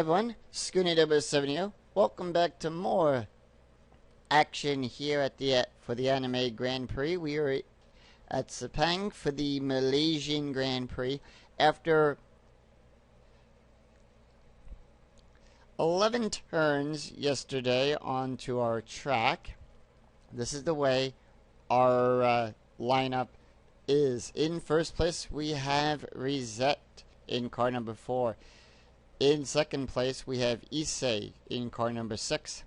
everyone, Scoony070. Welcome back to more action here at for the Anime Grand Prix. We are at Sepang for the Malaysian Grand Prix. After 11 turns yesterday onto our track, this is the way our lineup is. In first place, we have Rias in car number 4. In second place, we have Issei in car number 6.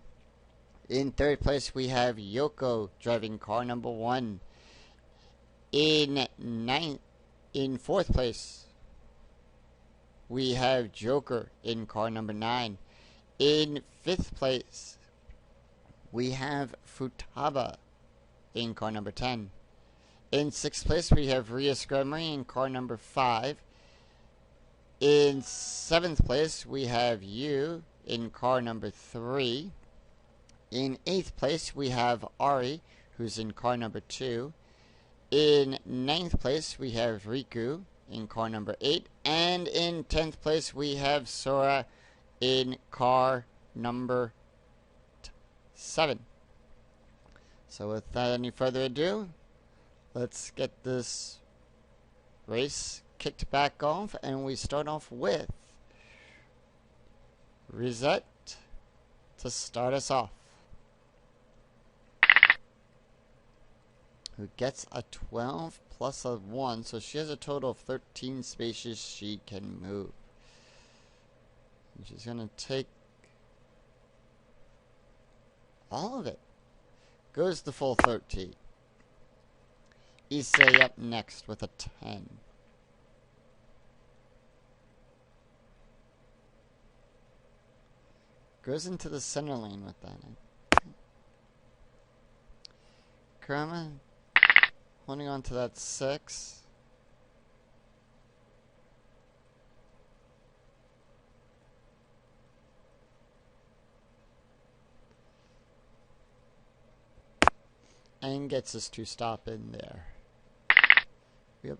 In third place, we have Yoko driving car number 1. In fourth place, we have Joker in car number 9. In fifth place, we have Futaba in car number 10. In sixth place, we have Rias in car number 5. In seventh place, we have you in car number 3. In eighth place, we have Ahri, who's in car number 2. In ninth place, we have Riku in car number 8. And in 10th place, we have Sora in car number 7. So without any further ado, let's get this race kicked back off, and we start off with Rias to start us off, who gets a 12 plus a 1, so she has a total of 13 spaces she can move. And she's going to take all of it. Goes the full 13. Issei up next with a 10. Goes into the center lane with that. Kurama holding on to that 6. And gets us to stop in there. We have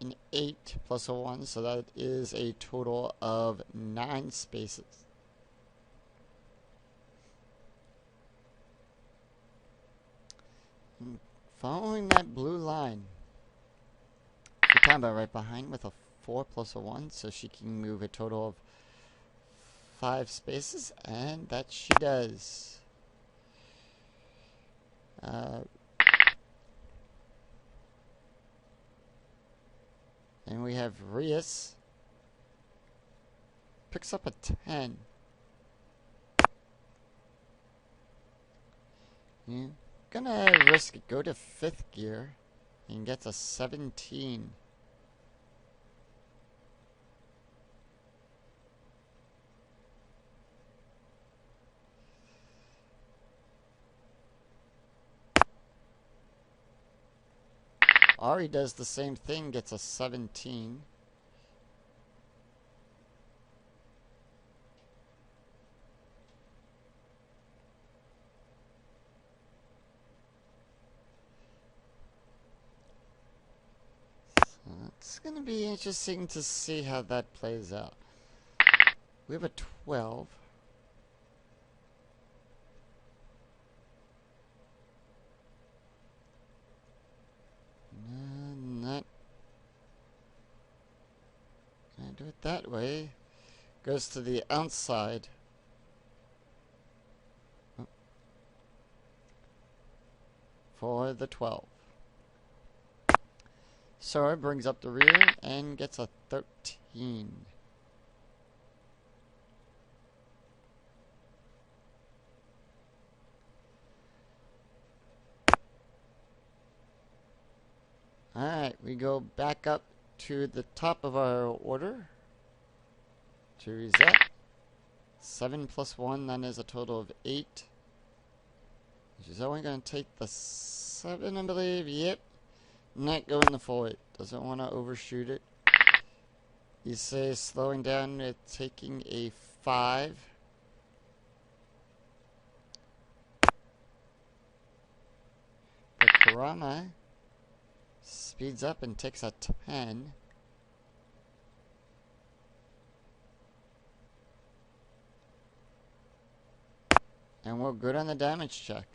an 8 plus a 1, so that is a total of 9 spaces. Following that blue line, Futaba right behind with a 4 plus a 1, so she can move a total of 5 spaces, and that she does. And we have Rias picks up a 10. Yeah. Gonna risk it, go to 5th gear, and gets a 17. Ahri does the same thing, gets a 17. It's going to be interesting to see how that plays out. We have a 12. Not gonna do it that way. Goes to the outside. For the 12. Sora brings up the rear and gets a 13. Alright, we go back up to the top of our order to reset. 7 plus 1, that is a total of 8. She's only going to take the 7, I believe. Yep. Not going the full 8. Doesn't want to overshoot it. Issei slowing down at taking a 5. But Kurama speeds up and takes a 10. And we're good on the damage check.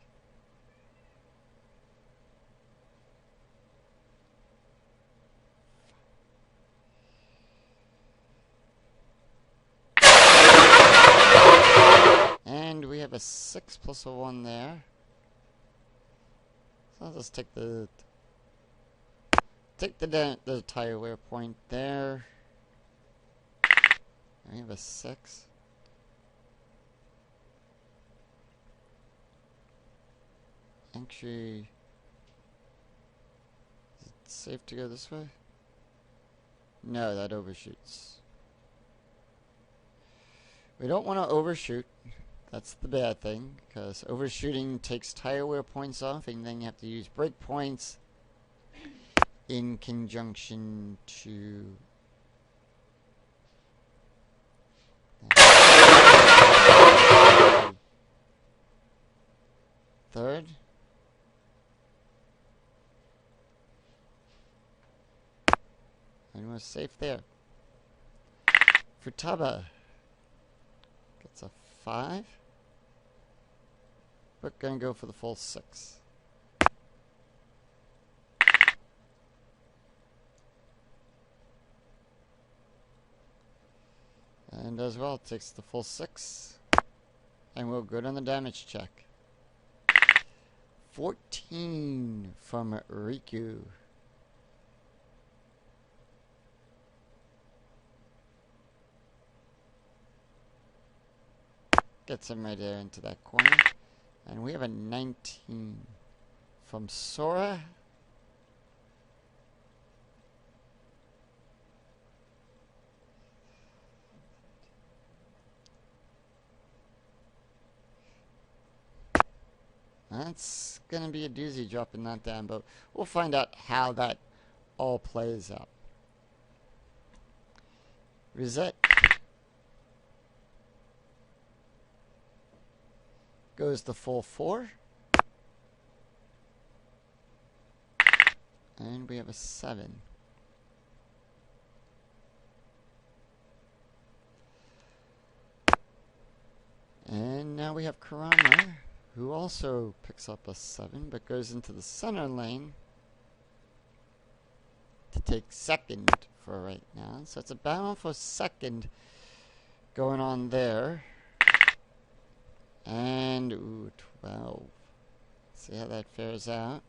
And we have a 6 plus a 1 there. So I'll just take the tire wear point there. And we have a 6. Actually, is it safe to go this way? No, that overshoots. We don't want to overshoot. That's the bad thing, because overshooting takes tire wear points off, and then you have to use brake points in conjunction to third. And we're safe there. Futaba gets a 5. We're gonna go for the full 6. And as well, it takes the full 6. And we're good on the damage check. 14 from Riku. Gets him right there into that corner. And we have a 19 from Sora. That's going to be a doozy dropping that down, but we'll find out how that all plays out. Reset. Goes the full 4. And we have a 7. And now we have Karama, who also picks up a 7, but goes into the center lane to take second for right now. So it's a battle for second going on there. And, ooh, 12. See how that fares out.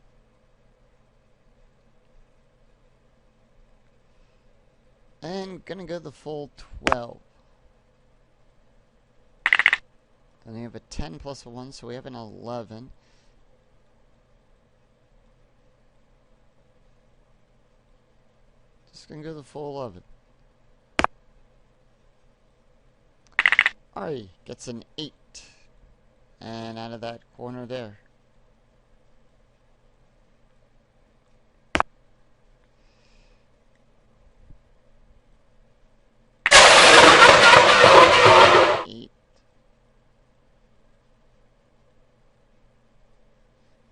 And gonna go the full 12. And we have a 10 plus a 1, so we have an 11. Just gonna go the full 11. Ahri gets an 8. And out of that corner there.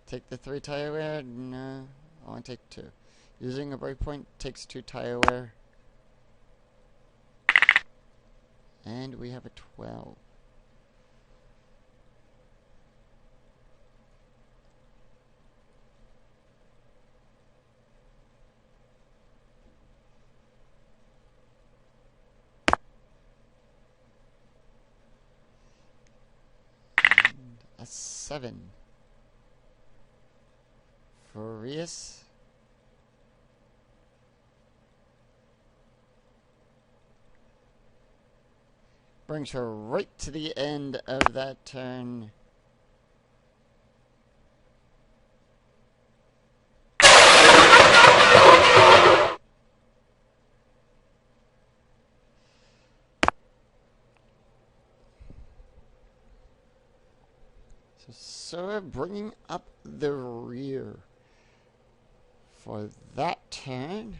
Take the 3 tire wear? No, I only take 2. Using a breakpoint takes 2 tire wear. And we have a 12. And a 7. For Rias. Brings her right to the end of that turn. So Sora bringing up the rear for that turn.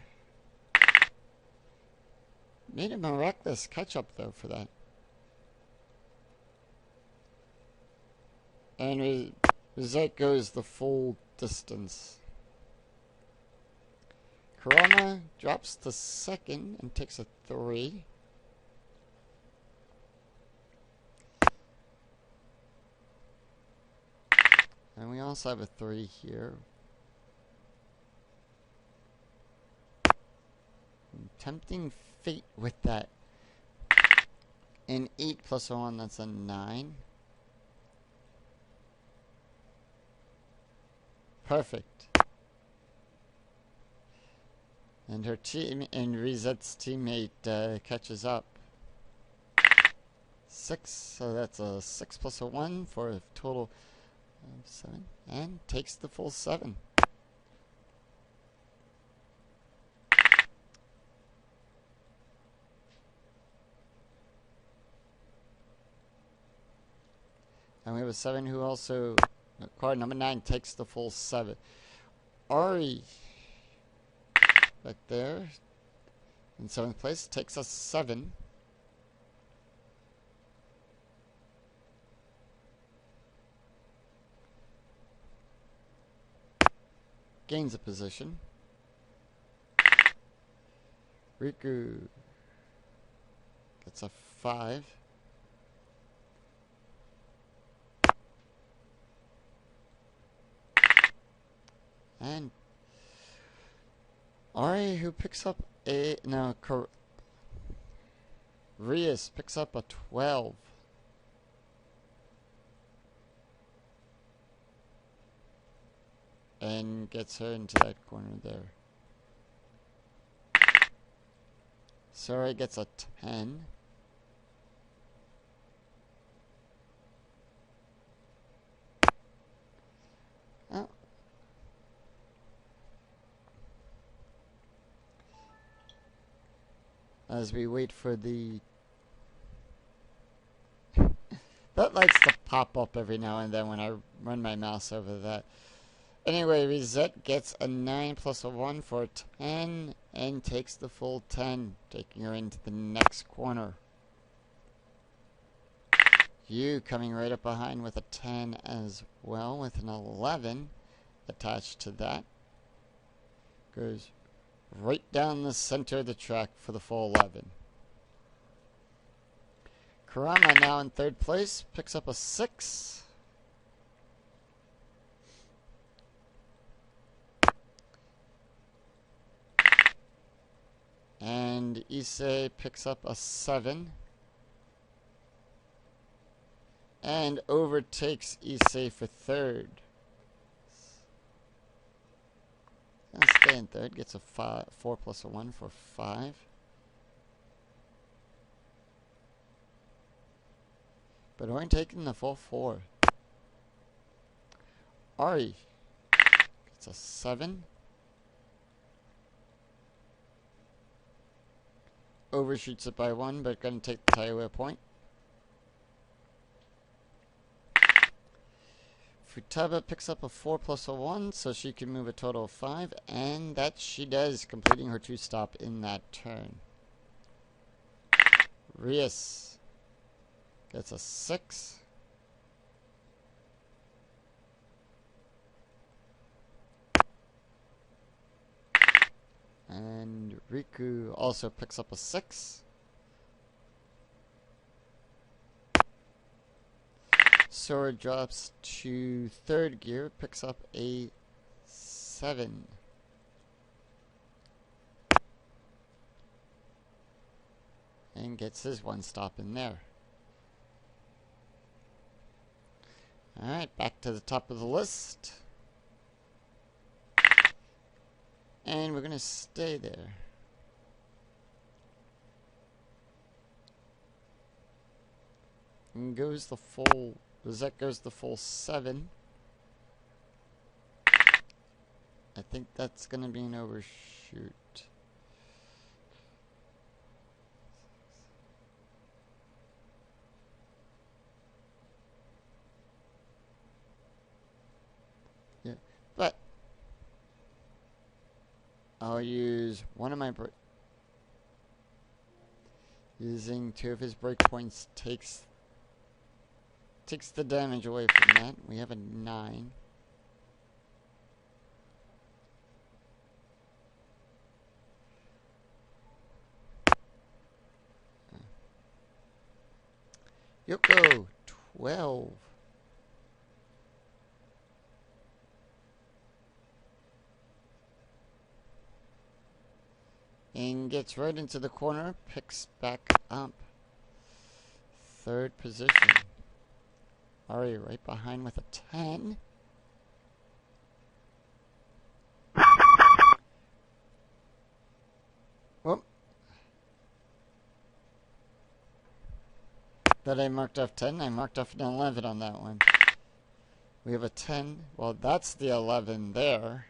Made a miraculous catch-up, though, for that. And Reset goes the full distance. Karama drops to second and takes a 3. And we also have a 3 here. Tempting fate with that. An 8 plus a 1, that's a 9. Perfect. And her team and Riset's teammate catches up. 6, so that's a 6 plus a 1 for a total of 7. And takes the full 7. And we have a 7 who also, card number 9 takes the full 7. Ahri, back there, in 7th place, takes a 7. Gains a position. Riku gets a 5. And Ahri, who picks up a... No, Rias picks up a 12. And gets her into that corner there. Sora gets a 10. Oh. As we wait for the... That likes to pop up every now and then when I run my mouse over that. Anyway, Riset gets a 9 plus a 1 for 10 and takes the full 10, taking her into the next corner. You coming right up behind with a 10 as well, with an 11 attached to that. Goes right down the center of the track for the full 11. Kurama now in 3rd place, picks up a 6. And Issei picks up a 7. And overtakes Issei for 3rd. Gonna stay in 3rd, gets a 4 plus a 1 for 5. But only taking the full 4. Ahri gets a 7. Overshoots it by 1, but gonna take the tie away point. Futaba picks up a 4 plus a 1, so she can move a total of 5, and that she does, completing her 2-stop in that turn. Rias gets a 6. And Riku also picks up a 6. Sora drops to 3rd gear, picks up a 7. And gets his 1 stop in there. Alright, back to the top of the list. And we're going to stay there. And goes the full... Riset goes the full 7. I think that's going to be an overshoot. Yeah, but I'll use one of my using 2 of his breakpoints takes the damage away from that. We have a 9. Yoko 12. and gets right into the corner, picks back up. Third position. Ahri right behind with a 10. Whoop. That I marked off 10. I marked off an 11 on that one. We have a 10. Well, that's the 11 there.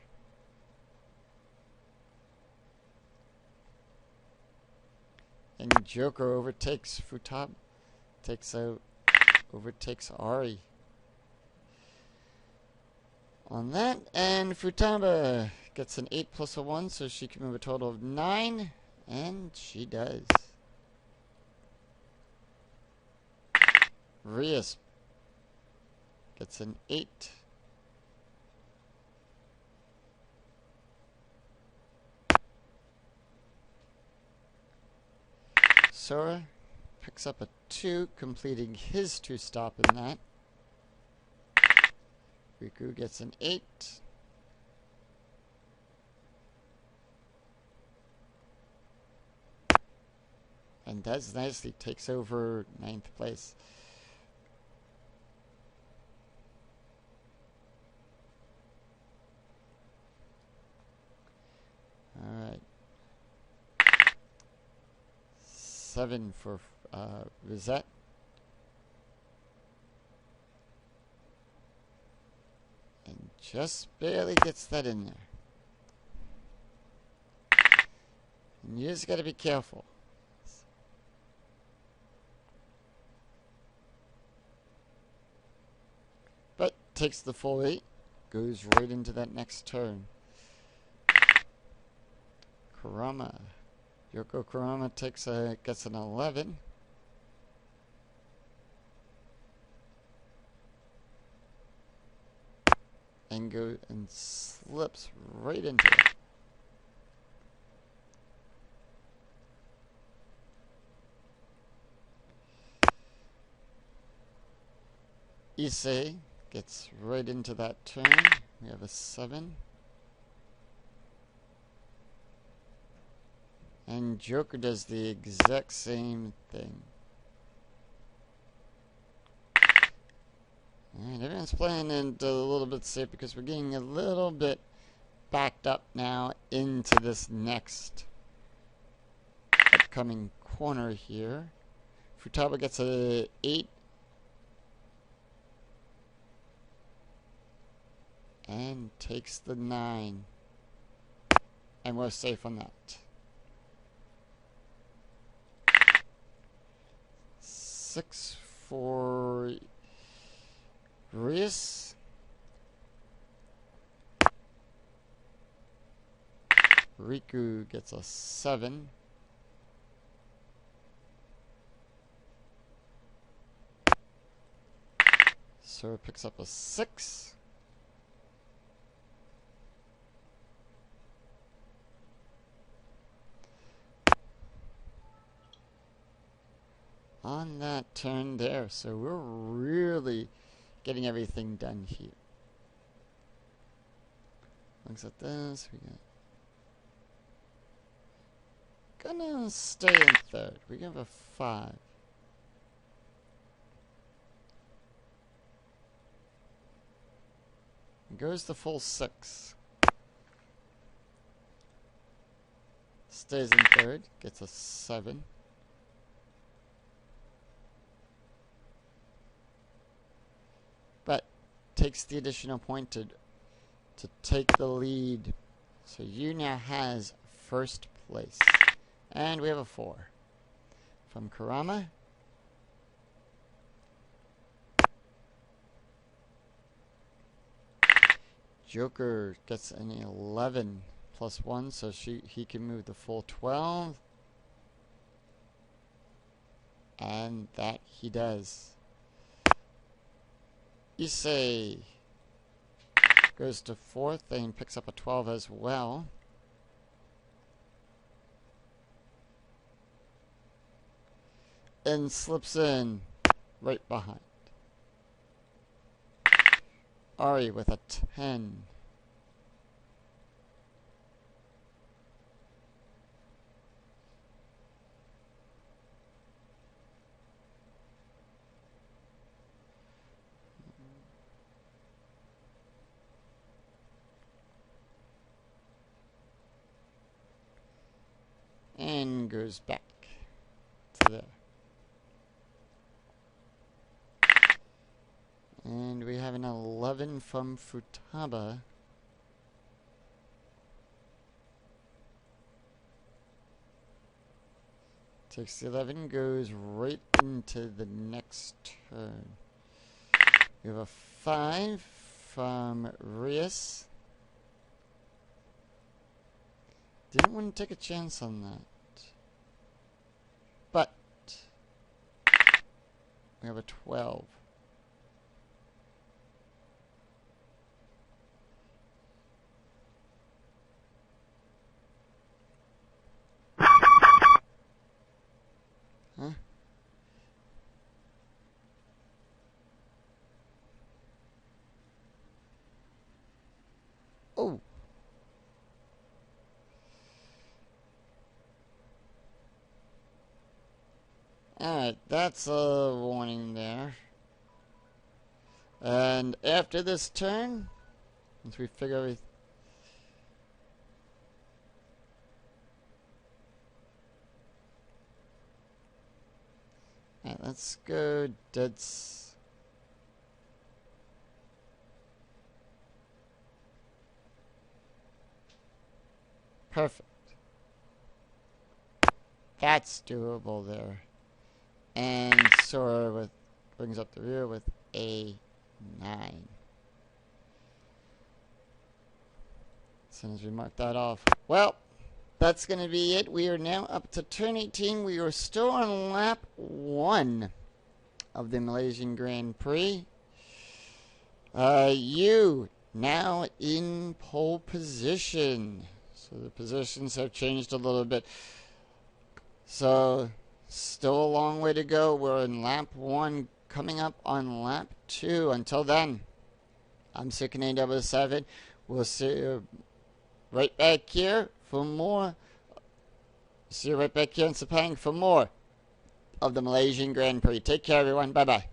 And Yoko overtakes Futaba. Overtakes Ahri. On that, and Futaba gets an 8 plus a 1, so she can move a total of 9, and she does. Rias gets an 8. Sora picks up a 2, completing his 2-stop in that. Riku gets an 8. And does nicely, takes over 9th place. Alright. 7 for Rosette. And just barely gets that in there. And you just gotta be careful. But takes the full 8, goes right into that next turn. Kurama. Yoko Kurama gets an 11. And slips right into it. Issei gets right into that turn. We have a 7. And Joker does the exact same thing. Alright, everyone's playing it a little bit safe because we're getting a little bit backed up now into this next upcoming corner here. Futaba gets a 8. And takes the 9. And we're safe on that. 6 for Rias. Riku gets a 7. Sora picks up a 6. On that turn there, so we're really getting everything done here. Looks at this, we got gonna stay in 3rd. We have a 5. Goes the full 6. Stays in 3rd, gets a 7. But takes the additional point to take the lead. So you now has 1st place. And we have a 4. From Kurama. Joker gets an 11 plus 1, so he can move the full 12. And that he does. Issei goes to 4th and picks up a 12 as well. And slips in right behind. Ahri with a 10. 9 goes back to there. And we have an 11 from Futaba. Takes the 11, goes right into the next turn. We have a 5 from Rias. Didn't want to take a chance on that. But we have a 12. Huh? Oh. Alright, that's a warning there. And after this turn, once we figure everything. Alright, let's go Perfect. That's doable there. And Sora brings up the rear with a 9. As soon as we mark that off. Well, that's going to be it. We are now up to turn 18. We are still on lap 1 of the Malaysian Grand Prix. You now in pole position. So the positions have changed a little bit. So still a long way to go. We're in lap 1, coming up on lap 2. Until then, I'm Sick7. We'll see you right back here for more. See you right back here in Sepang for more of the Malaysian Grand Prix. Take care, everyone. Bye-bye.